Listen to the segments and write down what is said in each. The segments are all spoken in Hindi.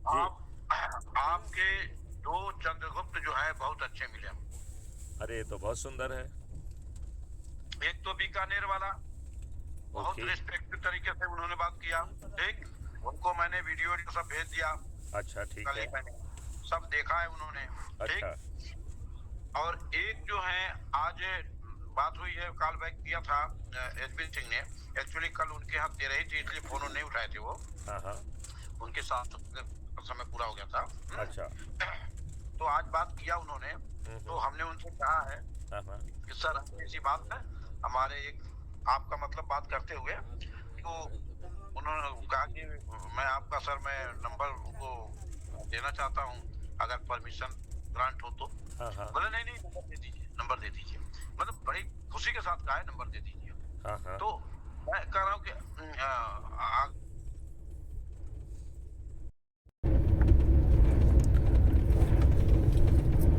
जी। आपके दो चंद्रगुप्त जो है बहुत अच्छे मिले हमको। अरे ये तो बहुत सुंदर है। एक तो बीकानेर वाला बहुत ओके। रिस्पेक्टिव तरीके से उन्होंने बात किया। ठीक, उनको मैंने वीडियो सब भेज दिया। अच्छा ठीक कल ही है। मैंने सब देखा है उन्होंने। अच्छा। ठीक। और एक जो है आज बात हुई है, कॉल बैक किया था एचपी सिंह ने। एक्चुअली कल उनके यहाँ दे रही थी इसलिए फोन नहीं उठाए थे वो। हाँ हाँ। उनके साथ समय पूरा हो गया था। अच्छा। तो आज बात किया उन्होंने। तो हमने उनसे कहा है हाँ हाँ। कि सर ऐसी बात है हमारे एक आपका मतलब बात करते हुए तो उन्होंने कहा कि मैं आपका सर मैं नंबर उनको देना चाहता हूँ अगर परमिशन ग्रांट हो तो। हाँ हाँ। बोले नहीं नहीं नंबर दे दीजिए, नंबर दे दीजिए। मतलब बड़ी खुशी के साथ कहा है नंबर दे दीजिए। हाँ हाँ। तो मैं कह रहा हूँ कि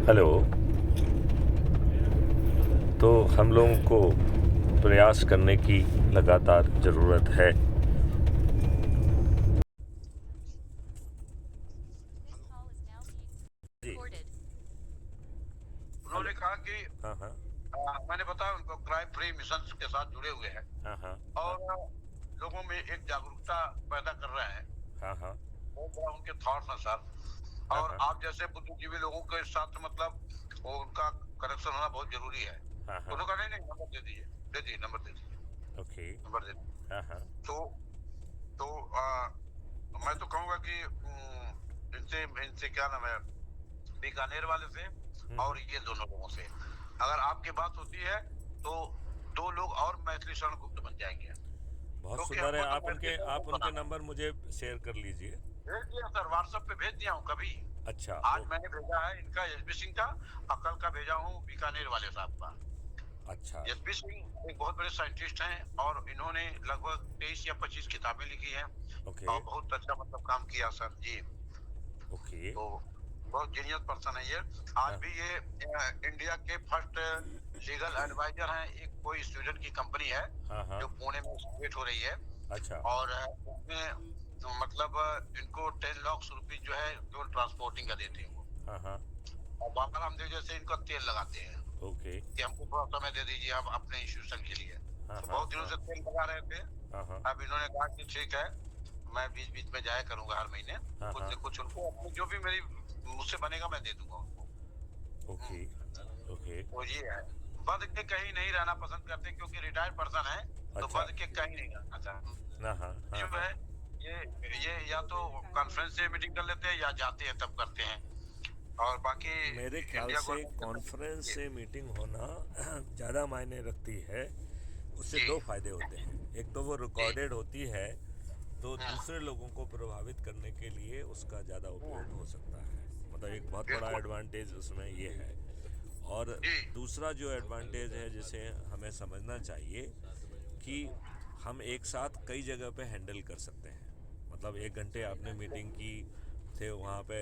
हेलो। तो हम लोगों को प्रयास करने की लगातार ज़रूरत है। जी। हेलो। उन्होंने कहा कि हाँ हाँ। मैंने बताया उनको क्राइम फ्री मिशन के साथ जुड़े हुए हैं हाँ हाँ। और लोगों में एक जागरूकता पैदा कर रहे हैं। हाँ हाँ। बहुत बड़ा उनके थॉट्स हैं सर। हाँ और हाँ। आप जैसे बुद्धिजीवी लोगों के साथ मतलब वो उनका कनेक्शन होना बहुत जरूरी है। हाँ हाँ। उन्होंने कहा नहीं नहीं नंबर दे दीजिए, दे दीजिए नंबर दे दीजिए, ओके। नंबर दे दीजिए। हाँ हाँ। तो तो मैं तो कहूंगा कि इनसे इनसे क्या नाम है बीकानेर वाले से और ये दोनों लोगों से अगर आपकी बात होती है तो दो लोग और मैथिली शरण गुप्त बन जाएंगे। बहुत क्योंकि सुंदर है। हमको तो आप मैथिली उनके शरण आप गुप्त उनके बनाना है। नंबर मुझे शेयर कर लीजिए। भेज दिया सर, व्हाट्सएप पे भेज दिया हूँ कभी। अच्छा। आज मैंने भेजा है इनका एसपी सिंह का, अकल का भेजा हूँ बीकानेर वाले साहब का। अच्छा। एसपी सिंह एक बहुत बड़े साइंटिस्ट हैं और इन्होंने लगभग 23 या 25 किताबें लिखी हैं ओके। और बहुत अच्छा मतलब काम किया सर जी। ओके। तो बहुत जीनियस पर्सन है ये। आज हाँ भी ये इंडिया के फर्स्ट लीगल एडवाइजर हैं। एक कोई स्वीडन की कंपनी है हाँ। हाँ। जो पुणे में स्टेट हो रही है अच्छा। और उसमें मतलब इनको 10 लाख रुपए जो है केवल ट्रांसपोर्टिंग का देते हैं वो। हाँ हाँ। और बाबा रामदेव जैसे इनका तेल लगाते हैं ओके। कि हमको थोड़ा समय दे दीजिए आप अपने इंस्टीट्यूशन के लिए। हाँ तो हाँ। बहुत दिनों हाँ से तेल लगा रहे थे। हाँ। हाँ अब इन्होंने कहा कि ठीक है मैं बीच बीच में जाया करूंगा हर महीने, हाँ। कुछ हाँ। न कुछ उनको अपनी जो भी मेरी मुझसे बनेगा मैं दे दूंगा उनको। ओके। ओके। तो ये है, बद के कहीं नहीं रहना पसंद करते क्योंकि रिटायर्ड पर्सन है तो अच्छा। बद के कहीं नहीं रहना चाहते। हाँ हाँ। हाँ जो हाँ। है ये ये या तो कॉन्फ्रेंस से मीटिंग कर लेते हैं या जाते हैं तब करते हैं। और बाकी मेरे ख्याल इंडिया से गवर्नमेंट के कॉन्फ्रेंस जी से मीटिंग होना ज़्यादा मायने रखती है। उससे जी दो फायदे होते हैं। एक तो वो जी। रिकॉर्डेड होती है, तो हम्म, दूसरे लोगों को प्रभावित करने के लिए उसका ज़्यादा उपयोग हो सकता है। मतलब एक बहुत बड़ा बिल्कुल एडवांटेज उसमें ये है। और जी दूसरा जो एडवांटेज है जिसे हमें समझना चाहिए कि हम एक साथ कई जगह पे हैंडल कर सकते हैं। मतलब 1 घंटे आपने मीटिंग की थे वहाँ पे,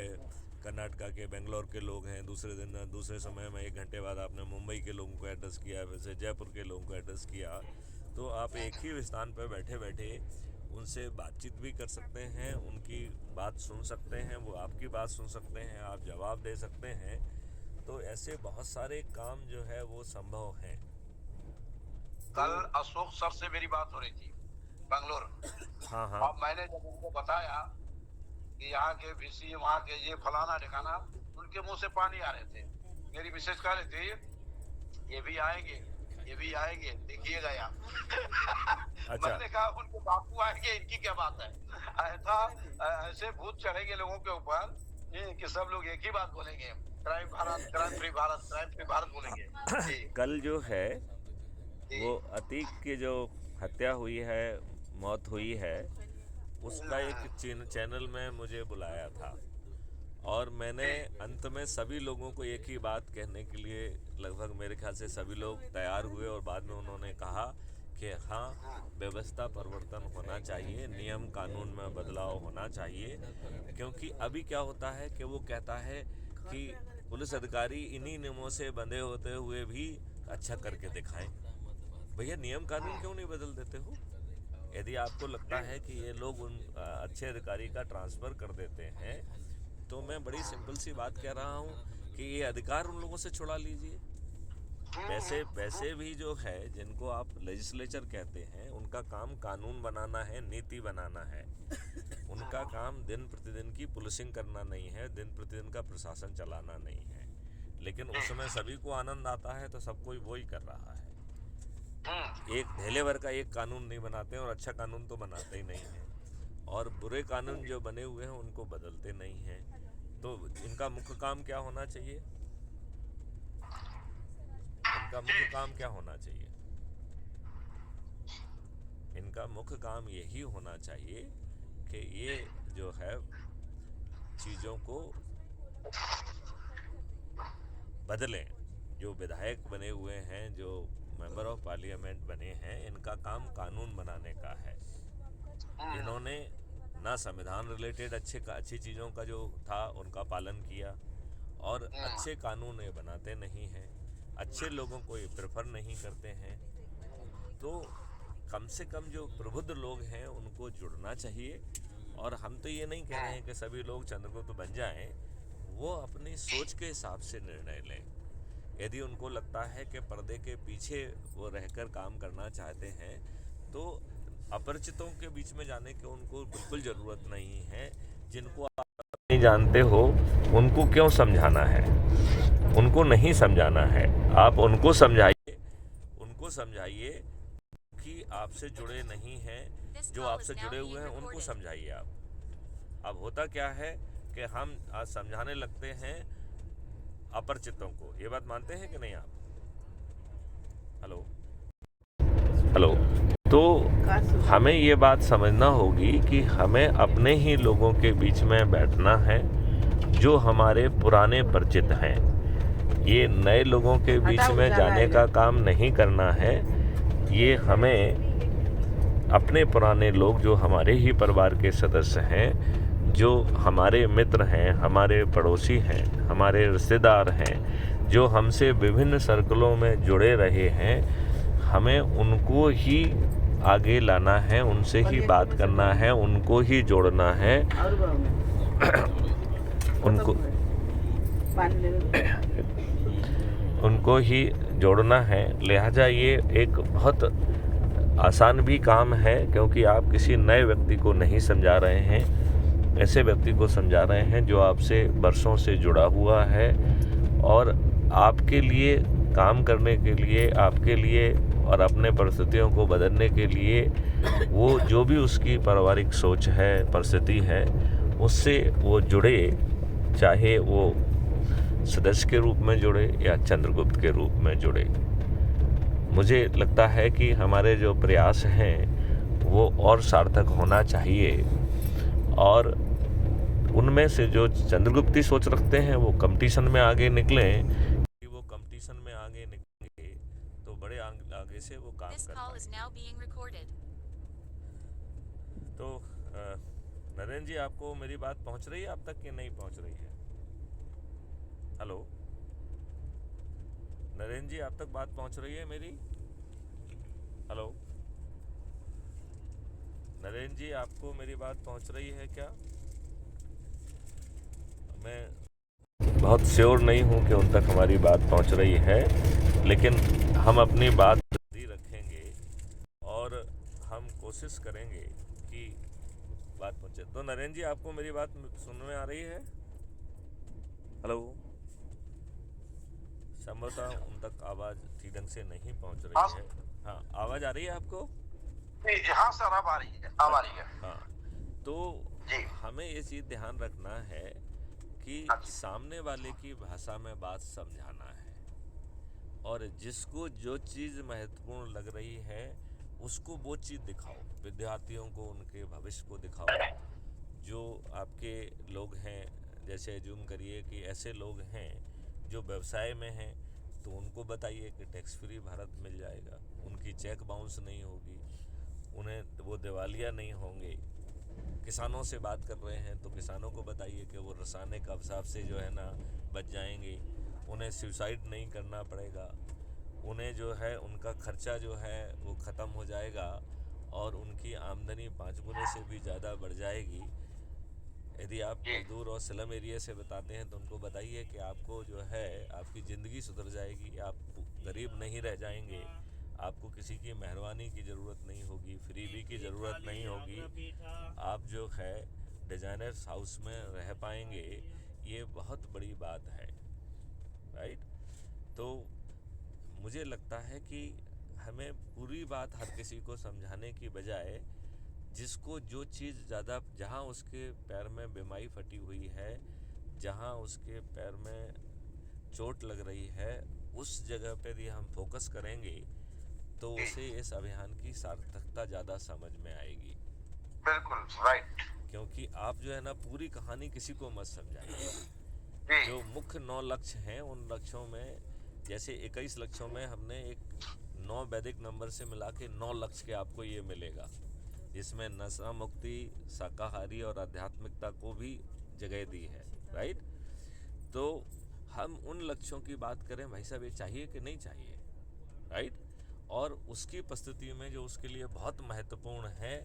कर्नाटका के बेंगलोर के लोग हैं, दूसरे दिन दूसरे समय में 1 घंटे बाद आपने मुंबई के लोगों को एड्रेस किया, फिर से जयपुर के लोगों को एड्रेस किया। तो आप एक ही स्थान पर बैठे बैठे उनसे बातचीत भी कर सकते हैं, उनकी बात सुन सकते हैं, वो आपकी बात सुन सकते हैं, आप जवाब दे सकते हैं। तो ऐसे बहुत सारे काम जो है वो संभव हैं। तो कल अशोक सर से मेरी बात हो रही थी बंगलोर। हाँ हाँ। और मैंने जब उनको बताया कि यहाँ के वीसी वहाँ के ये फलाना ठिकाना, उनके मुंह से पानी आ रहे थे। मेरी मिसेज कह रही थी ये भी आएंगे, ये भी आएंगे देखिएगा यहाँ। अच्छा। मैंने कहा उनके बापू आएंगे इनकी क्या बात है। ऐसा ऐसे भूत चढ़ेंगे लोगों के ऊपर कि सब लोग एक ही बात बोलेंगे, crime Bharat, crime free Bharat, crime free Bharat बोलेंगे जी कल जो है जी। वो अतीक की जो हत्या हुई है, मौत हुई है, उसका एक चैनल में मुझे बुलाया था। और मैंने जी अंत में सभी लोगों को एक ही बात कहने के लिए, लगभग मेरे ख्याल से सभी लोग तैयार हुए और बाद में उन्होंने कहा कि हाँ, व्यवस्था परिवर्तन होना चाहिए, नियम कानून में बदलाव होना चाहिए। क्योंकि अभी क्या होता है कि वो कहता है कि पुलिस अधिकारी इन्हीं नियमों से बंधे होते हुए भी अच्छा करके दिखाएं। भैया नियम कानून क्यों नहीं बदल देते हो? यदि आपको लगता है कि ये लोग उन अच्छे अधिकारी का ट्रांसफ़र कर देते हैं, तो मैं बड़ी सिंपल सी बात कह रहा हूँ कि ये अधिकार उन लोगों से छुड़ा लीजिए। वैसे वैसे भी जो है, जिनको आप लेजिस्लेचर कहते हैं, उनका काम कानून बनाना है, नीति बनाना है। उनका काम दिन प्रतिदिन की पुलिसिंग करना नहीं है, दिन प्रतिदिन का प्रशासन चलाना नहीं है। लेकिन उस समय सभी को आनंद आता है तो सब कोई वो ही कर रहा है। एक ढेले भर का एक कानून नहीं बनाते हैं, और अच्छा कानून तो बनाते ही नहीं हैं, और बुरे कानून जो बने हुए हैं उनको बदलते नहीं हैं। तो इनका मुख्य काम क्या होना चाहिए? इनका मुख्य काम क्या होना चाहिए? इनका मुख्य काम यही होना चाहिए कि ये जो है चीज़ों को बदलें। जो विधायक बने हुए हैं, जो मेंबर ऑफ पार्लियामेंट बने हैं, इनका काम कानून बनाने का है। इन्होंने ना संविधान रिलेटेड अच्छी चीज़ों का जो था उनका पालन किया, और अच्छे कानून ये बनाते नहीं हैं, अच्छे लोगों को ये प्रेफर नहीं करते हैं। तो कम से कम जो प्रबुद्ध लोग हैं उनको जुड़ना चाहिए। और हम तो ये नहीं कह रहे हैं कि सभी लोग चंद्रगुप्त बन जाएं, वो अपनी सोच के हिसाब से निर्णय लें। यदि उनको लगता है कि पर्दे के पीछे वो रहकर काम करना चाहते हैं, तो अपरिचितों के बीच में जाने की उनको बिल्कुल ज़रूरत नहीं है। जिनको आप नहीं जानते हो उनको क्यों समझाना है? उनको नहीं समझाना है। आप उनको समझाइए कि आपसे जुड़े नहीं हैं। जो आपसे जुड़े हुए हैं उनको समझाइए आप। अब होता क्या है कि हम आज समझाने लगते हैं अपरिचितों को। ये बात मानते हैं कि नहीं आप? Hello hello. तो हमें ये बात समझना होगी कि हमें अपने ही लोगों के बीच में बैठना है जो हमारे पुराने परिचित हैं। ये नए लोगों के बीच में जाने का काम नहीं करना है। ये हमें अपने पुराने लोग जो हमारे ही परिवार के सदस्य हैं, जो हमारे मित्र हैं, हमारे पड़ोसी हैं, हमारे रिश्तेदार हैं, जो हमसे विभिन्न सर्कलों में जुड़े रहे हैं, हमें उनको ही आगे लाना है, उनसे ही बात करना है, उनको ही जोड़ना है, उनको ही जोड़ना है। लिहाजा ये एक बहुत आसान भी काम है, क्योंकि आप किसी नए व्यक्ति को नहीं समझा रहे हैं, ऐसे व्यक्ति को समझा रहे हैं जो आपसे बरसों से जुड़ा हुआ है, और आपके लिए काम करने के लिए, आपके लिए और अपने परिस्थितियों को बदलने के लिए, वो जो भी उसकी पारिवारिक सोच है, परिस्थिति है, उससे वो जुड़े, चाहे वो सदस्य के रूप में जुड़े या चंद्रगुप्त के रूप में जुड़े। मुझे लगता है कि हमारे जो प्रयास हैं वो और सार्थक होना चाहिए, और उनमें से जो चंद्रगुप्ती सोच रखते हैं वो कंपटीशन में आगे निकलें। कि वो कंपटीशन में आगे निकलेंगे तो बड़े आगे से वो काम कर पाएंगे। तो नरेंद्र जी, आपको मेरी बात पहुंच रही है आप तक कि नहीं पहुंच रही है? हेलो नरेंद्र जी, आप तक बात पहुंच रही है मेरी? हेलो नरेंद्र जी, आपको मेरी बात पहुंच रही है क्या? मैं बहुत श्योर नहीं हूं कि उन तक हमारी बात पहुंच रही है, लेकिन हम अपनी बात जारी रखेंगे और हम कोशिश करेंगे कि बात पहुंचे। तो नरेंद्र जी, आपको मेरी बात सुनने में आ रही है? हेलो, संभवतः उन तक आवाज़ ठीक ढंग से नहीं पहुंच रही है। हाँ, आवाज़ आ रही है आपको? हाँ सर, अब आ रही है, अब आ रही है। हाँ, तो हमें ये चीज़ ध्यान रखना है कि सामने वाले की भाषा में बात समझाना है, और जिसको जो चीज़ महत्वपूर्ण लग रही है उसको वो चीज़ दिखाओ। विद्यार्थियों को उनके भविष्य को दिखाओ। जो आपके लोग हैं, जैसे जूम करिए कि ऐसे लोग हैं जो व्यवसाय में हैं, तो उनको बताइए कि टैक्स फ्री भारत मिल जाएगा, उनकी चेक बाउंस नहीं होगी, उन्हें वो दिवालिया नहीं होंगे। किसानों से बात कर रहे हैं तो किसानों को बताइए कि वो रासायनिक अवसाद से जो है ना बच जाएंगे, उन्हें सुसाइड नहीं करना पड़ेगा, उन्हें जो है उनका खर्चा जो है वो ख़त्म हो जाएगा, और उनकी आमदनी 5 गुने से भी ज़्यादा बढ़ जाएगी। यदि आप जी मजदूर और स्लम एरिया से बताते हैं तो उनको बताइए कि आपको जो है आपकी ज़िंदगी सुधर जाएगी, आप गरीब नहीं रह जाएंगे, आपको किसी की मेहरबानी की ज़रूरत नहीं होगी, फ्रीबी की ज़रूरत नहीं होगी, आप जो है डिज़ाइनर्स हाउस में रह पाएंगे। ये बहुत बड़ी बात है, राइट। तो मुझे लगता है कि हमें पूरी बात हर किसी को समझाने की बजाय जिसको जो चीज़ ज़्यादा, जहाँ उसके पैर में बीमारी फटी हुई है, जहाँ उसके पैर में चोट लग रही है, उस जगह पे यदि हम फोकस करेंगे तो जी उसे इस अभियान की सार्थकता ज़्यादा समझ में आएगी। बिल्कुल राइट। क्योंकि आप जो है ना पूरी कहानी किसी को मत समझाइए। जी जो मुख्य 9 लक्ष्य हैं उन लक्ष्यों में, जैसे 21 लक्ष्यों में हमने एक 9 वैदिक नंबर से मिला के 9 लक्ष्य के आपको ये मिलेगा, जिसमें नशा मुक्ति, शाकाहारी और आध्यात्मिकता को भी जगह दी है, राइट। तो हम उन लक्ष्यों की बात करें, भाई साहब ये चाहिए कि नहीं चाहिए, राइट। और उसकी उपस्थिति में जो उसके लिए बहुत महत्वपूर्ण है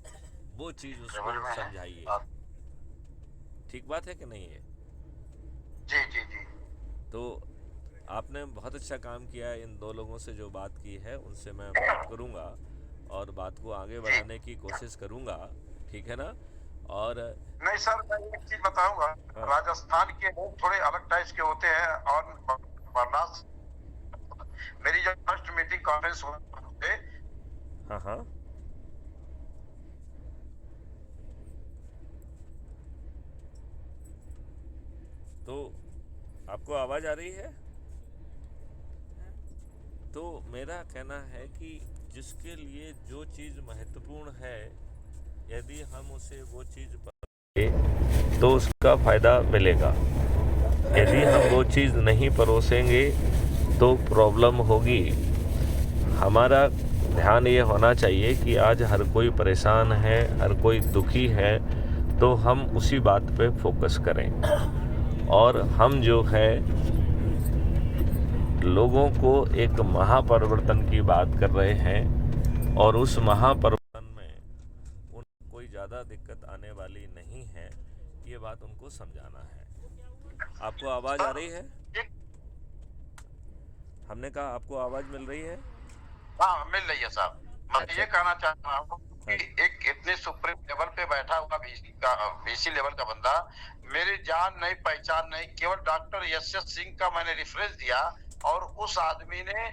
वो चीज़ उसको ट्रेवल में है। समझाइए। हाँ, ठीक बात है कि नहीं है? जी जी जी तो आपने बहुत अच्छा काम किया है। इन 2 लोगों से जो बात की है उनसे मैं बात करूंगा और बात को आगे जी। बढ़ाने की कोशिश करूंगा, ठीक है ना। और नहीं सर, मैं एक चीज बताऊंगा। हाँ राजस्थान के लोग थोड़े अलग टाइप के होते हैं और बर्दाश्त। मेरी जब फर्स्ट मीटिंग कॉन्फ्रेंस हुए, हाँ हाँ। तो आपको आवाज़ आ रही है? तो मेरा कहना है कि जिसके लिए जो चीज़ महत्वपूर्ण है, यदि हम उसे वो चीज़ परोसेंगे तो उसका फ़ायदा मिलेगा। यदि हम वो चीज़ नहीं परोसेंगे तो प्रॉब्लम होगी। हमारा ध्यान ये होना चाहिए कि आज हर कोई परेशान है, हर कोई दुखी है, तो हम उसी बात पे फोकस करें और हम जो है लोगों को एक महापरिवर्तन की बात कर रहे हैं और उस महापरिवर्तन में उन कोई ज़्यादा दिक्कत आने वाली नहीं है, ये बात उनको समझाना है। आपको आवाज़ आ सर रही है? एक, हमने कहा आपको आवाज़ मिल रही है? हाँ मिल रही है साहब। मैं अच्छा। ये कहना चाह रहा हूँ कि हाँ जी। एक इतने सुप्रीम लेवल पे बैठा हुआ बीसी लेवल का बंदा, मेरी जान नहीं पहचान नहीं, केवल डॉक्टर यश सिंह का मैंने रेफरेंस दिया और उस आदमी ने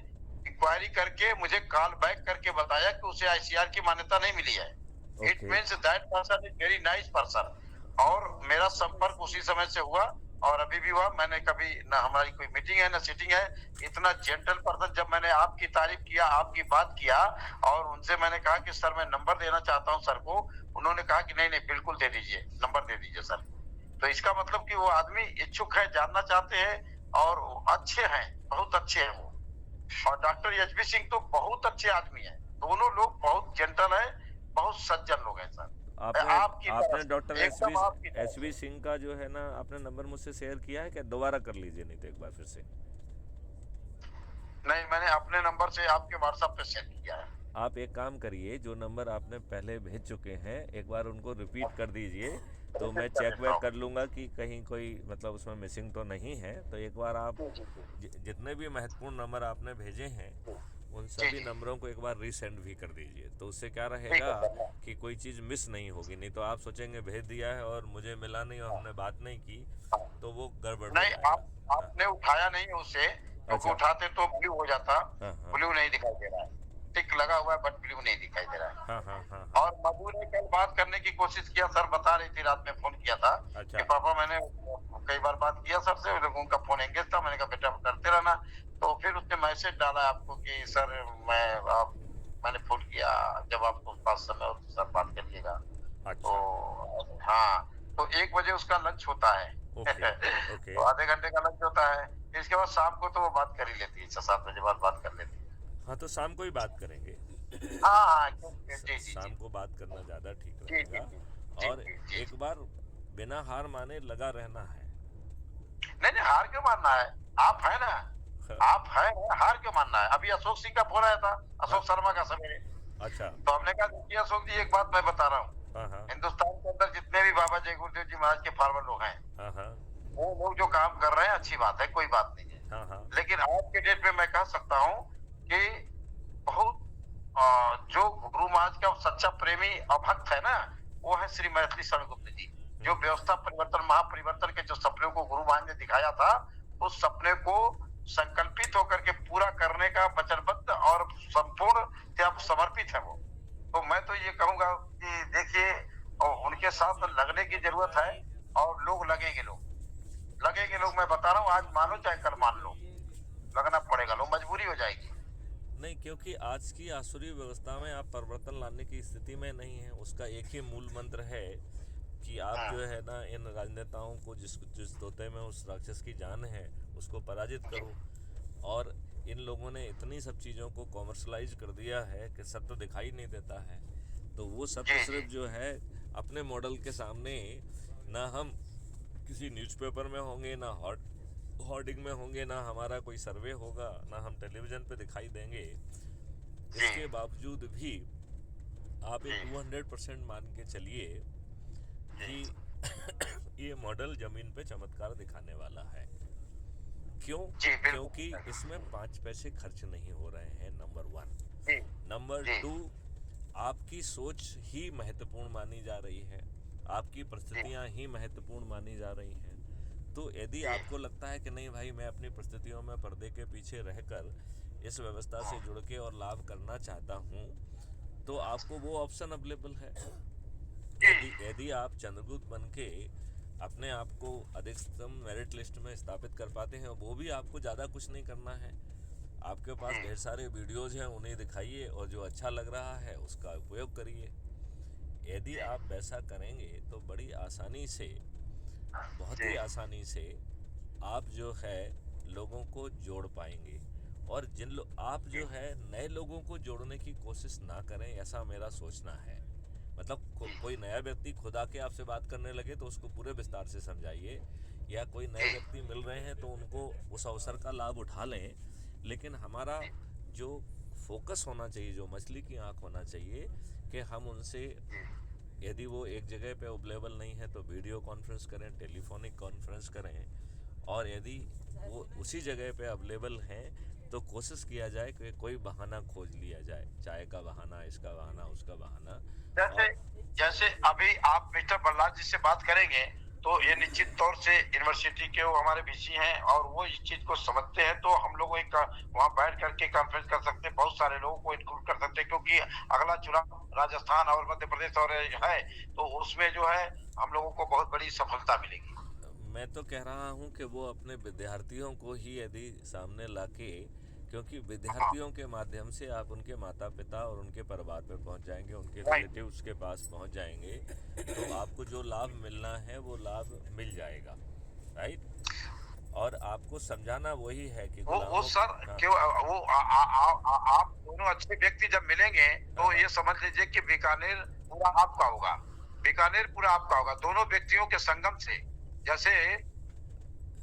इंक्वायरी करके मुझे कॉल बैक करके बताया कि उसे आईसीआर की मान्यता नहीं मिली है। It okay. Means that person is very nice person. और मेरा संपर्क उसी समय से हुआ और अभी भी हुआ। मैंने कभी ना हमारी कोई मीटिंग है ना सीटिंग है, इतना जेंटल पर्सन। जब मैंने आपकी तारीफ किया, आपकी बात किया और उनसे मैंने कहा कि सर मैं नंबर देना चाहता हूं सर को, उन्होंने कहा कि नहीं नहीं बिल्कुल दे दीजिए, नंबर दे दीजिए सर। तो इसका मतलब कि वो आदमी इच्छुक है, जानना चाहते हैं और अच्छे हैं, बहुत अच्छे हैं वो। और डॉक्टर एचबी सिंह तो बहुत अच्छे आदमी हैं। दोनों लोग बहुत जेंटल है, बहुत सज्जन लोग हैं सर। आपने आपकी तरह आपने डॉक्टर से, एस वी एकदम आपकी तरह एस से। वी सिंह का जो है ना आपने नंबर मुझसे शेयर किया है क्या? दोबारा कर लीजिए, नहीं तो एक बार फिर से। नहीं, मैंने अपने नंबर से आपके व्हाट्सएप पे सेंड किया है। आप एक काम करिए, जो नंबर आपने पहले भेज चुके हैं एक बार उनको रिपीट कर दीजिए, तो मैं रिपीट कर चेक देता वेक हूँ। कर लूँगा कि कहीं कोई मतलब उसमें मिसिंग तो नहीं है। तो एक बार आप जी जी जितने भी महत्वपूर्ण नंबर आपने भेजे हैं उन जी सभी जी नंबरों को एक बार रीसेंड भी कर दीजिए, तो उससे क्या ठीक रहेगा है सर। कि कोई चीज़ मिस नहीं होगी। नहीं तो आप सोचेंगे भेज दिया है और मुझे मिला नहीं और हमने बात नहीं की, हाँ। तो वो गड़बड़ हो नहीं, जाएगा। आप हाँ। आपने उठाया नहीं उसे, क्योंकि अच्छा। उठाते तो ब्लू हो जाता। हाँ हाँ ब्लू नहीं दिखाई दे रहा है, टिक लगा हुआ है बट ब्लू नहीं दिखाई दे रहा है। हाँ हाँ हाँ हाँ। और मधु ने कल बात करने की कोशिश किया, सर बता रही थी, रात में फोन किया था कि अच्छा। पापा मैंने कई बार बात किया सर से, उनका फोन एंगेज था। मैंने कहा बेटा करते रहना। तो फिर उसने मैसेज डाला आपको कि सर मैं आप मैंने फोन किया, जब आपको पास समय हो तो सर बात करिएगा। तो अच्छा। हाँ, तो 1 बजे उसका लंच होता है। ओके। ओके। तो आधे घंटे का लंच होता है। इसके बाद शाम को तो वो बात कर ही लेती है, 6-7 बजे बाद बात कर लेती है। हाँ, तो शाम को ही बात करेंगे। हाँ हाँ जी जी जी शाम को बात करना ज़्यादा ठीक जी जी रहेगा। जी जी और जी जी एक जी। बार बिना हार माने लगा रहना है। नहीं नहीं, हार क्यों मानना है? आप है ना, हाँ आप है, हार क्यों मानना है? अभी अशोक सिंह का फोन आया था, हाँ अशोक शर्मा का सवेरे। अच्छा। तो हमने कहा देखिए अशोक जी, एक बात मैं बता रहा हूँ, हाँ हाँ। हिंदुस्तान के अंदर जितने भी बाबा जय गुरुदेव जी महाराज के फॉलोअर लोग हैं, हाँ हाँ। वो लोग जो काम कर रहे हैं अच्छी बात है, कोई बात नहीं है। हाँ हाँ। लेकिन आज के डेट में मैं कह सकता हूँ कि बहुत जो गुरु महाराज का सच्चा प्रेमी और भक्त है ना, वो है श्री मैथिली शरण गुप्त जी, जो व्यवस्था परिवर्तन महापरिवर्तन के जो सपने को गुरु महाराज ने दिखाया था, उस सपने को संकल्पित होकर के पूरा करने का वचनबद्ध और संपूर्ण समर्पित है वो। तो मैं तो ये कहूंगा कि देखिए, उनके साथ लगने की जरूरत है, और लोग लगेंगे, लोग मैं बता रहा हूँ, आज मानो चाहे कल मान लो, लगना पड़ेगा, लोग मजबूरी हो जाएगी। नहीं, क्योंकि आज की आसुरी व्यवस्था में आप परिवर्तन लाने की स्थिति में नहीं है। उसका एक ही मूल मंत्र है कि आप जो है ना, इन राजनेताओं को जिस तोते में उस राक्षस की जान है उसको पराजित करो। और इन लोगों ने इतनी सब चीज़ों को कॉमर्शलाइज कर दिया है कि सत्य दिखाई नहीं देता है। तो वो सत्य सिर्फ जो है अपने मॉडल के सामने, ना हम किसी न्यूज़पेपर में होंगे, ना होर्डिंग में होंगे, ना हमारा कोई सर्वे होगा, ना हम टेलीविज़न पे दिखाई देंगे। इसके बावजूद भी आप ये 200% मान के चलिए कि ये मॉडल ज़मीन पे चमत्कार दिखाने वाला है। क्यों? क्योंकि इसमें 5 पैसे खर्च नहीं हो रहे हैं, नंबर 1। नंबर 2, आपकी सोच ही महत्वपूर्ण मानी जा रही है, आपकी परिस्थितियां ही महत्वपूर्ण मानी जा रही हैं। तो यदि आपको लगता है कि नहीं भाई, मैं अपनी परिस्थितियों में पर्दे के पीछे रहकर इस व्यवस्था से जुड़ के और लाभ करना चाहता हूँ, तो आपको वो ऑप्शन अवेलेबल है। यदि आप चंद्रगुप्त बन के अपने आप को अधिकतम मेरिट लिस्ट में स्थापित कर पाते हैं, वो भी आपको ज़्यादा कुछ नहीं करना है। आपके पास ढेर सारे वीडियोज़ हैं, उन्हें दिखाइए और जो अच्छा लग रहा है उसका उपयोग करिए। यदि आप वैसा करेंगे तो बड़ी आसानी से, बहुत ही आसानी से आप जो है लोगों को जोड़ पाएंगे। और आप जो है नए लोगों को जोड़ने की कोशिश ना करें, ऐसा मेरा सोचना है। मतलब कोई नया व्यक्ति खुद आके आपसे बात करने लगे तो उसको पूरे विस्तार से समझाइए, या कोई नए व्यक्ति मिल रहे हैं तो उनको उस अवसर का लाभ उठा लें। लेकिन हमारा जो फोकस होना चाहिए, जो मछली की आंख होना चाहिए, कि हम उनसे, यदि वो एक जगह पे अवेलेबल नहीं है तो वीडियो कॉन्फ्रेंस करें, टेलीफोनिक कॉन्फ्रेंस करें। और यदि वो उसी जगह पे अवेलेबल हैं तो कोशिश किया जाए कि कोई बहाना खोज लिया जाए, चाय का बहाना, इसका बहाना, उसका बहाना। जैसे अभी आप मिस्टर प्रहलाद जी से बात करेंगे तो ये निश्चित तौर से यूनिवर्सिटी के वो हमारे वीसी हैं और वो इस चीज को समझते हैं, तो हम लोग एक वहाँ बैठ करके कॉन्फ्रेंस कर सकते हैं, बहुत सारे लोगों को इंक्लूड कर सकते हैं, क्योंकि अगला चुनाव राजस्थान और मध्य प्रदेश और है, तो उसमें जो है हम लोगों को बहुत बड़ी सफलता मिलेगी। मैं तो कह रहा हूँ कि वो अपने विद्यार्थियों को ही यदि सामने लाके, क्योंकि विद्यार्थियों के माध्यम से आप उनके माता पिता और उनके परिवार पे पहुँच जाएंगे, उनके रिलेटिव्स के पास पहुँच जाएंगे, तो आपको जो लाभ मिलना है वो लाभ मिल जाएगा, राइट। और आपको समझाना वही है कि वो सर क्यों वो आप दोनों अच्छे व्यक्ति जब मिलेंगे तो ये समझ लीजिए कि बीकानेर पूरा आपका होगा, बीकानेर पूरा आपका होगा, दोनों व्यक्तियों के संगम से। जैसे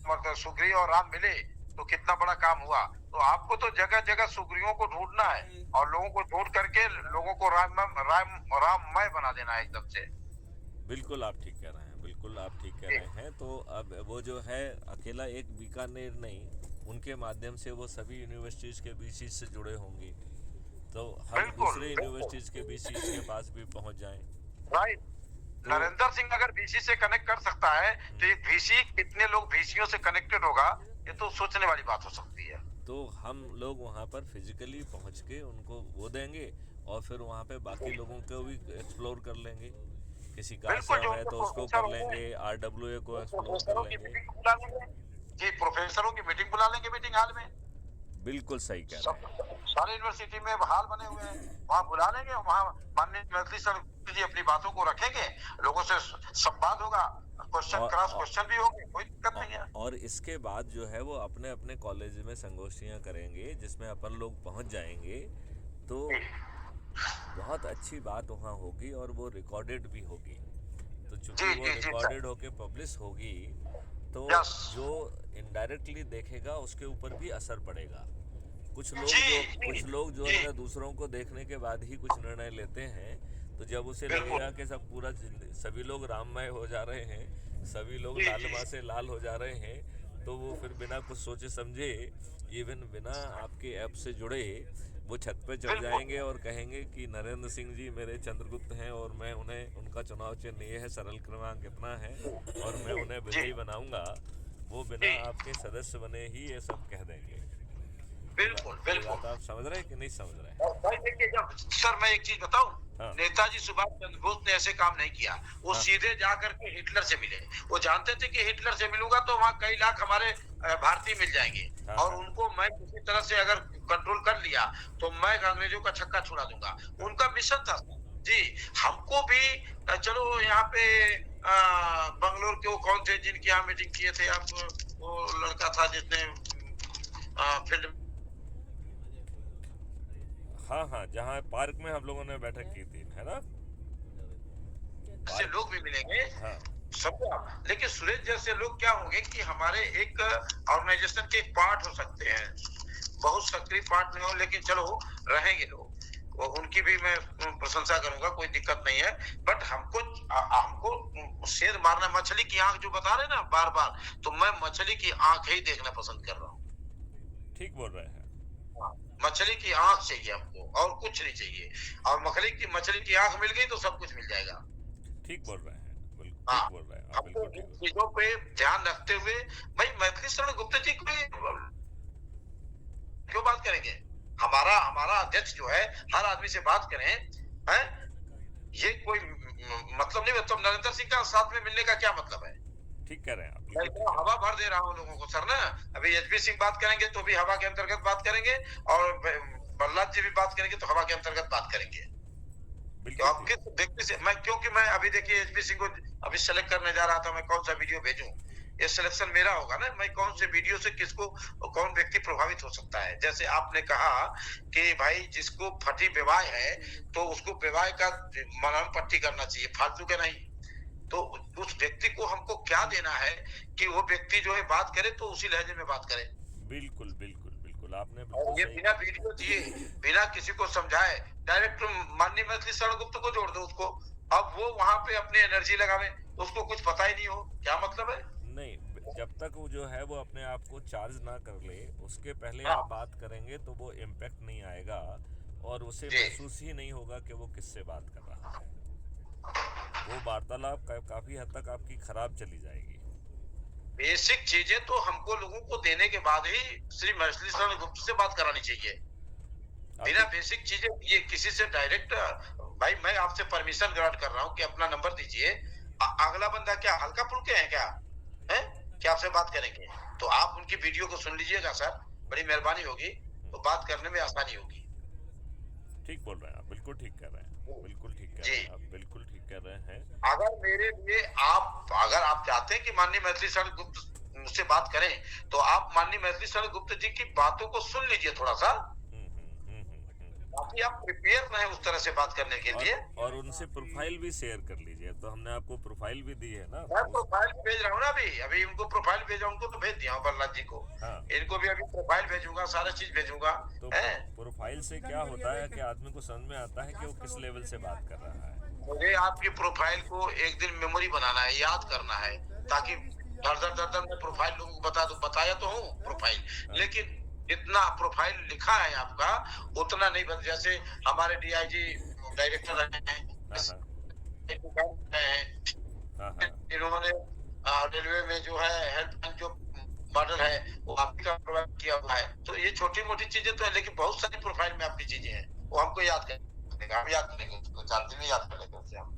मतलब सुग्रीव और राम मिले तो कितना बड़ा काम हुआ, तो आपको तो जगह जगह सुग्रीवों को ढूंढना है और लोगों को ढूंढ करके लोगों को राममय बना देना है एकदम से। बिल्कुल आप ठीक कह रहे हैं, बिल्कुल आप ठीक कह रहे हैं। तो अब वो जो है अकेला एक बीकानेर नहीं, उनके माध्यम से वो सभी यूनिवर्सिटीज़ के बीसीज से जुड़े होंगे, तो हम दूसरे यूनिवर्सिटीज़ के बीसीज के पास भी पहुंच जाएं। राइट। नरेंद्र सिंह अगर वीसी से कनेक्ट कर सकता है तो एक वीसी कितने लोग वीसीओ से कनेक्टेड होगा, ये तो सोचने वाली बात हो सकती है। तो हम लोग वहाँ पर फिजिकली पहुँच के उनको वो देंगे और फिर वहाँ पे बाकी लोगों को भी एक्सप्लोर कर लेंगे। किसी का आश्रम है तो उसको कर लेंगे, RWA को एक्सप्लोर कर लेंगे। जी, प्रोफेसरों की मीटिंग बुला लेंगे मीटिंग हॉल में। बिल्कुल सही कह रहे हैं। सारे यूनिवर्सिटी में हाल बने हुए हैं, वहाँ बुला लेंगे, वहाँ माननीय मैथिली सर जी अपनी बातों को रखेंगे, लोगों से संवाद होगा, क्वेश्चन क्रॉस क्वेश्चन भी होंगे, कोई दिक्कत नहीं है। और इसके बाद जो है वो अपने अपने कॉलेज में संगोष्ठियाँ करेंगे जिसमें अपन लोग पहुँच जाएंगे, तो बहुत अच्छी बात वहाँ होगी और वो रिकॉर्डेड भी होगी। तो चूंकि वो रिकॉर्डेड होके पब्लिश होगी तो जो इनडायरेक्टली देखेगा उसके ऊपर भी असर पड़ेगा। कुछ जी लोग जो जी है दूसरों को देखने के बाद ही कुछ निर्णय लेते हैं। तो जब उसे बिल्कुल लगेगा कि सब पूरा सभी लोग राममय हो जा रहे हैं, सभी लोग जी जी लाल माँ से लाल हो जा रहे हैं, तो वो फिर बिना कुछ सोचे समझे, इवन बिना आपके ऐप से जुड़े, वो छत पे चढ़ बिल्कुल जाएंगे और कहेंगे कि नरेंद्र सिंह जी मेरे चंद्रगुप्त हैं और मैं उन्हें, उनका चुनाव चिन्ह ये है, सरल क्रमांक इतना है और मैं उन्हें जी विजयी बनाऊंगा। वो बिना जी आपके सदस्य बने ही ये सब कह देंगे। बिल्कुल ये बिल्कुल। बात आप समझ रहे हैं कि नहीं समझ रहे और हैं? भाई देखिए, जब सर मैं एक चीज बताऊं, हाँ नेताजी सुभाष चंद्र बोस ने ऐसे काम नहीं किया। वो हाँ सीधे जाकर के हिटलर से मिले। वो जानते थे कि हिटलर से मिलूंगा तो वहां कई लाख हमारे भारतीय मिल जाएंगे, हाँ और हाँ उनको मैं किसी तरह से अगर कंट्रोल कर लिया तो मैं अंग्रेजों का छक्का छुड़ा दूंगा। हाँ। उनका मिशन था जी। हमको भी चलो यहाँ पे बंगलोर के वो कौन थे जिनकी यहाँ मीटिंग किए थे आप, वो लड़का था जिसने फील्ड हाँ हाँ, जहाँ पार्क में हम लोगों ने बैठक की थी, है ना? से पार्क। लोग भी मिलेंगे, हाँ सबको। लेकिन सुरेश जैसे लोग क्या होंगे कि हमारे एक ऑर्गेनाइजेशन के एक पार्ट हो सकते हैं, बहुत सक्रिय पार्ट नहीं हो, लेकिन चलो रहेंगे लोग। वो उनकी भी मैं प्रशंसा करूंगा, कोई दिक्कत नहीं है। बट हमको शेर मारना, मछली की आंख जो बता रहे ना बार बार, तो मैं मछली की आंख ही देखना पसंद कर रहा हूँ। ठीक बोल रहे हैं। हाँ, मछली की आंख चाहिए हमको, और कुछ नहीं चाहिए। और मछली की आंख मिल गई तो सब कुछ मिल जाएगा। ठीक बोल रहे हैं, बिल्कुल हाँ, ठीक बोल रहे हैं आप, हमको बिल्कुल इन ठीक। चीजों पे ध्यान रखते हुए, भाई मैथिली शरण गुप्ता जी को क्यों बात करेंगे? हमारा हमारा अध्यक्ष जो है, हर आदमी से बात करें, हैं? ये कोई मतलब नहीं। मतलब नरेंद्र सिंह का साथ में मिलने का क्या मतलब है? ठीक कह रहे हैं आप, मैं बिल्कुल इतना ठीक है। हवा भर दे रहा हूँ लोगों को सर ना। अभी एचपी सिंह बात करेंगे तो भी हवा के अंतर्गत बात करेंगे, और प्रहलाद जी भी बात करेंगे तो हवा के अंतर्गत बात करेंगे। बिल्कुल अब ठीक। किस व्यक्ति से मैं, क्योंकि मैं अभी देखिए एचपी सिंह को अभी सेलेक्ट करने जा रहा था, मैं कौन सा वीडियो भेजूं। ये सिलेक्शन मेरा होगा ना, मैं कौन से वीडियो से किसको, कौन व्यक्ति प्रभावित हो सकता है। जैसे आपने कहा कि भाई जिसको फटी विवाह है तो उसको विवाह का मरण पट्टी करना चाहिए, फालतू के नहीं। तो उस व्यक्ति को हमको क्या देना है कि वो व्यक्ति जो है बात करे तो उसी लहजे में बात करे। बिल्कुल बिल्कुल बिल्कुल, आपने और बिल्कुल ये सही। बिना वीडियो दिए, बिना किसी को समझाए, डायरेक्ट माननीय मैथिली शरण गुप्त को जोड़ दो उसको। अब वो वहां पे अपनी एनर्जी लगावे, उसको कुछ पता ही नहीं हो, क्या मतलब है? नहीं, जब तक वो जो है वो अपने आप को चार्ज ना कर ले, उसके पहले आप हाँ बात करेंगे तो वो इम्पैक्ट नहीं आएगा और उसे जी महसूस ही नहीं होगा कि वो किससे बात कर रहा है। वो वार्तालाप काफी हद तक आपकी खराब चली जाएगी। बेसिक चीजें तो हमको लोगों को देने के बाद ही श्री मैथिली शरण गुप्त से बात करानी चाहिए। बिना आपकी। बेसिक चीजें ये किसी से डायरेक्ट, भाई मैं आपसे परमिशन ग्रांट कर रहा हूँ कि अपना नंबर दीजिए। अगला बंदा क्या हल्का फुल्के हैं क्या? है कि आपसे बात करेंगे? तो आप उनकी वीडियो को सुन लीजिएगा सर, बड़ी मेहरबानी होगी, तो बात करने में आसानी होगी। ठीक बोल रहे हैं आप, बिल्कुल ठीक कर रहे हैं, बिल्कुल ठीक कह जी, रहे हैं आप, बिल्कुल ठीक कर रहे हैं। अगर मेरे लिए अगर आप चाहते हैं कि माननीय मैथिली शरण गुप्त मुझसे बात करें, तो आप माननीय मैथिली शरण गुप्त जी की बातों को सुन लीजिए थोड़ा सा, ताकि आप प्रिपेयर रहें उस तरह से बात करने के लिए। और उनसे प्रोफाइल भी शेयर कर लीजिए। तो हमने आपको प्रोफाइल भी दी है ना मैं उस। प्रोफाइल भेज रहा हूँ ना, अभी अभी उनको प्रोफाइल भेजा, उनको तो भेज दिया हूँ प्रहलाद जी को। हाँ, इनको भी अभी प्रोफाइल भेजूंगा, सारा चीज भेजूंगा। तो है, प्रोफाइल से क्या होता है कि आदमी को समझ में आता है कि वो किस लेवल से बात कर रहा है। मुझे आपकी प्रोफाइल को एक दिन मेमोरी बनाना है, याद करना है, ताकि धर धर मैं प्रोफाइल लोगों को बता दूं। बताया तो हूँ प्रोफाइल, हाँ लेकिन जितना प्रोफाइल लिखा है आपका उतना नहीं बन। जैसे हमारे डीआईजी डायरेक्टर रहे हैं, हाँ हाँ हाँ हाँ। इन्होंने रेलवे में जो है हेल्पलाइन जो मॉडल है वो आपकी का प्रोवाइड किया हुआ है। तो ये छोटी मोटी चीजें तो है, लेकिन बहुत सारी प्रोफाइल में आपकी चीजें हैं, वो हमको याद करेंगे, हम याद करेंगे उसको, 4 दिन में याद कर लेंगे उससे हम।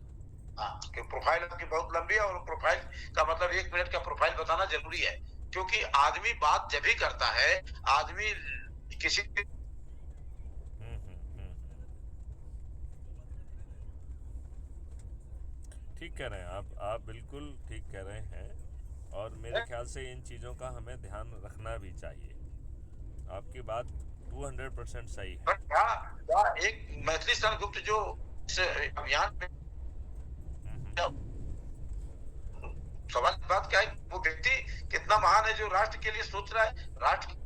हाँ, कि प्रोफाइल आपकी बहुत लंबी है, और प्रोफाइल का मतलब 1 मिनट का प्रोफाइल बताना जरूरी है। क्योंकि आदमी बात जब भी करता है, आदमी किसी ठीक कह रहे हैं आप बिल्कुल ठीक कह रहे हैं। और मेरे ख्याल से इन चीज़ों का हमें ध्यान रखना भी चाहिए। आपकी बात 200% सही है। क्या एक मैथिली शरण गुप्त जो इस अभियान में, सवाल की बात क्या है, वो व्यक्ति कितना महान है जो राष्ट्र के लिए सोच रहा है, राष्ट्र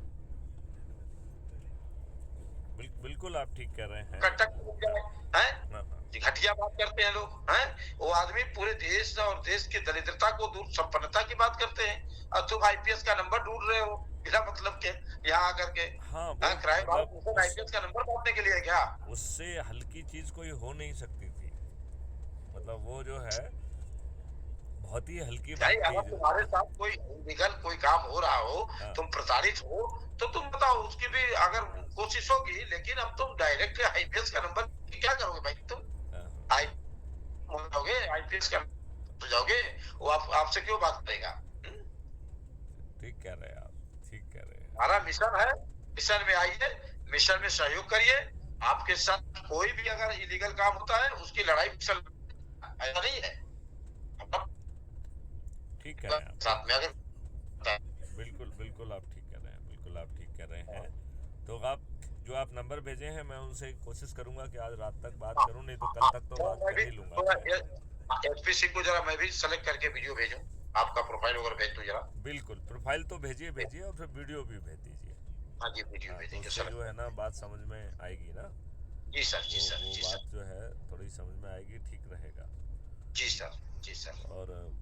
बिल्कुल आप ठीक कह रहे हैं। कंटक हो जाए, हैं? हाँ, हाँ। ये घटिया बात करते हैं लोग, हैं? वो आदमी पूरे देश और देश की दरिद्रता को दूर, संपन्नता की बात करते हैं, और तुम आईपीएस का नंबर ढूंढ रहे हो बिना मतलब के यहाँ आकर के। हाँ, वो हाँ, क्राइम मतलब मिशन आईपीएस का नंबर बांटने के लिए है क्या? उससे हल्की चीज कोई हो नहीं सकती थी। मतलब वो जो है बहुत ही हल्की बात भाई थी अगर जो। तुम्हारे साथ कोई इलीगल कोई काम हो रहा हो, हाँ, तुम प्रताड़ित हो, तो तुम बताओ, उसकी भी अगर कोशिश होगी, लेकिन अब तुम डायरेक्ट आईपीएस का नंबर क्या करोगे भाई तुम? हाँ, आई हो जाओगे, आईपीएस का हो जाओगे, वो आपसे क्यों बात करेगा? ठीक कह रहे हैं आप, ठीक कह रहे हैं। हमारा मिशन है, मिशन में आइए, मिशन में सहयोग करिए। आपके साथ कोई भी अगर इलीगल काम होता है, उसकी लड़ाई मिशन, ऐसा नहीं है। हम ठीक कह रहे हैं आप, साथ में अगर बिल्कुल बिल्कुल आप ठीक कह रहे हैं, बिल्कुल आप ठीक कह रहे हैं। तो आप जो आप नंबर भेजे हैं, मैं उनसे कोशिश करूंगा कि आज रात तक बात करूं, नहीं तो कल तक तो बात मैं कर भी ही लूंगा मैं। एचपी सिंह को जरा मैं भी सेलेक्ट करके वीडियो भेजूं, आपका प्रोफाइल वगैरह भेज दूं जरा। बिल्कुल प्रोफाइल तो भेजिए भेजिए, और फिर वीडियो भी भेज दीजिए। हाँ जी, वीडियो हाँ, तो भेजेंगे उससे सर। जो है ना बात समझ में आएगी ना। जी सर, जी सर, वो जी सर, बात जो है थोड़ी समझ में आएगी, ठीक रहेगा। जी सर, जी सर, और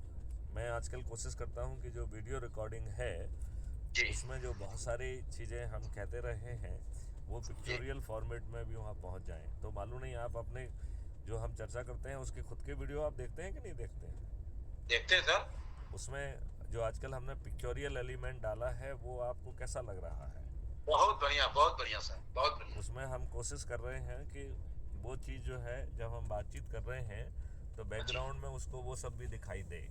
मैं आजकल कोशिश करता हूँ कि जो वीडियो रिकॉर्डिंग है जी उसमें जो बहुत सारी चीज़ें हम कहते रहे हैं वो जी। पिक्चोरियल फॉर्मेट में भी वहाँ पहुँच जाएं। तो मालूम नहीं आप अपने जो हम चर्चा करते हैं उसके खुद के वीडियो आप देखते हैं कि नहीं देखते हैं? देखते हैं सर। उसमें जो आजकल हमने पिक्चोरियल एलिमेंट डाला है वो आपको कैसा लग रहा है? बहुत बढ़िया सर, बहुत बढ़िया। उसमें हम कोशिश कर रहे हैं कि वो चीज़ जो है जब हम बातचीत कर रहे हैं तो जी, बैकग्राउंड में उसको वो सब भी दिखाई दे।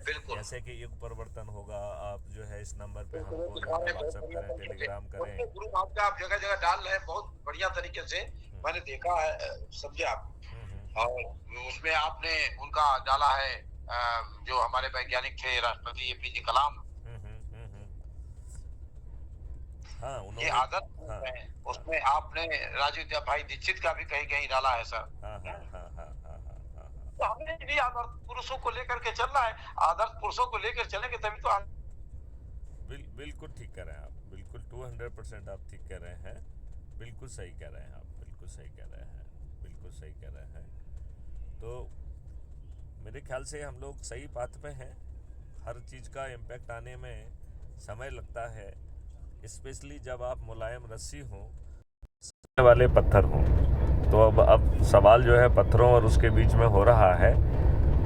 बिल्कुल। जैसे कि युग परिवर्तन होगा, आप जो है इस नंबर पे बिल्कुल, हमको जो दिखा है रहे हैं बहुत व्हाट्सएप बढ़िया करें, तरीके से। टेलीग्राम करें। उनके गुरु आपका आप जगह जगह डाल रहे हैं बहुत बढ़िया तरीके से, हम्म, मैंने देखा है, समझे आप। हम्म। और उसमें आपने उनका डाला है, जो हमारे वैज्ञानिक थे राष्ट्रपति एपीजे कलाम, हम्म, हम्म, हम्म, हाँ ये उन्होंने। आदर्श हाँ, पुरुष हैं। हाँ, उसमें आपने राजू भाई दीक्षित का भी कहीं कहीं डाला है सर। हाँ, हाँ, हाँ, हाँ, हाँ, हाँ, हाँ, तो हमें भी आदर्श पुरुषों को लेकर के चलना है, आदर्श पुरुषों को लेकर चलेंगे तभी तो बिल्कुल ठीक कह रहे हैं आप, बिल्कुल 200% आप ठीक कह रहे हैं। बिल्कुल सही कह रहे हैं आप, बिल्कुल सही कह रहे हैं, बिल्कुल सही कह रहे हैं। तो मेरे ख्याल से हम लोग सही पाथ पे हैं। हर चीज़ का इम्पैक्ट आने में समय लगता है, स्पेशली जब आप मुलायम रस्सी हों वाले पत्थर हों। तो अब सवाल जो है पत्थरों और उसके बीच में हो रहा है।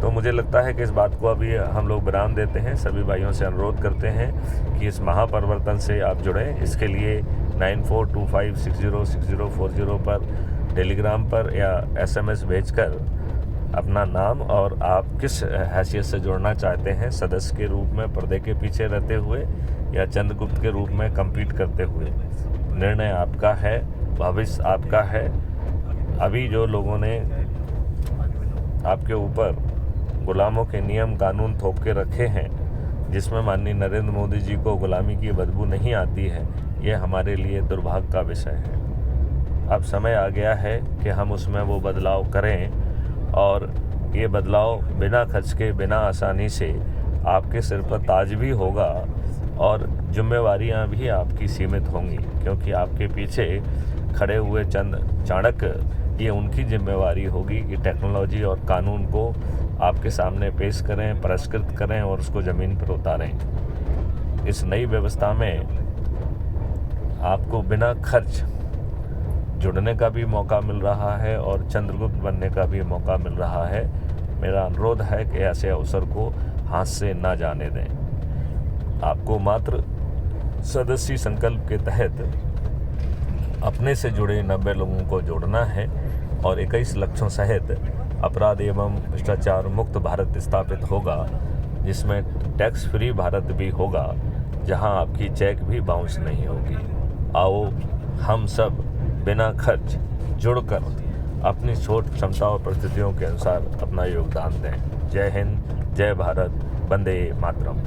तो मुझे लगता है कि इस बात को अभी हम लोग विराम देते हैं। सभी भाइयों से अनुरोध करते हैं कि इस महापरिवर्तन से आप जुड़ें। इसके लिए 9425606040 पर, टेलीग्राम पर या SMS भेजकर अपना नाम और आप किस हैसियत से जुड़ना चाहते हैं, सदस्य के रूप में पर्दे के पीछे रहते हुए या चंद्रगुप्त के रूप में compete करते हुए, निर्णय आपका है, भविष्य आपका है। अभी जो लोगों ने आपके ऊपर गुलामों के नियम कानून थोप के रखे हैं, जिसमें माननीय नरेंद्र मोदी जी को गुलामी की बदबू नहीं आती है, ये हमारे लिए दुर्भाग्य का विषय है। अब समय आ गया है कि हम उसमें वो बदलाव करें, और ये बदलाव बिना खर्च के, बिना आसानी से आपके सिर पर ताज भी होगा, और जिम्मेवारियां भी आपकी सीमित होंगी, क्योंकि आपके पीछे खड़े हुए चंद चाणक्य, ये उनकी जिम्मेवारी होगी कि टेक्नोलॉजी और कानून को आपके सामने पेश करें, परिष्कृत करें और उसको ज़मीन पर उतारें। इस नई व्यवस्था में आपको बिना खर्च जुड़ने का भी मौका मिल रहा है और चंद्रगुप्त बनने का भी मौका मिल रहा है। मेरा अनुरोध है कि ऐसे अवसर को हाथ से ना जाने दें। आपको मात्र सदस्य संकल्प के तहत अपने से जुड़े 90 लोगों को जोड़ना है और 21 लक्ष्यों सहित अपराध एवं भ्रष्टाचार मुक्त भारत स्थापित होगा, जिसमें टैक्स फ्री भारत भी होगा, जहां आपकी चेक भी बाउंस नहीं होगी। आओ हम सब बिना खर्च जुड़कर अपनी सोच, क्षमता और परिस्थितियों के अनुसार अपना योगदान दें। जय हिंद, जय भारत, वंदे मातरम।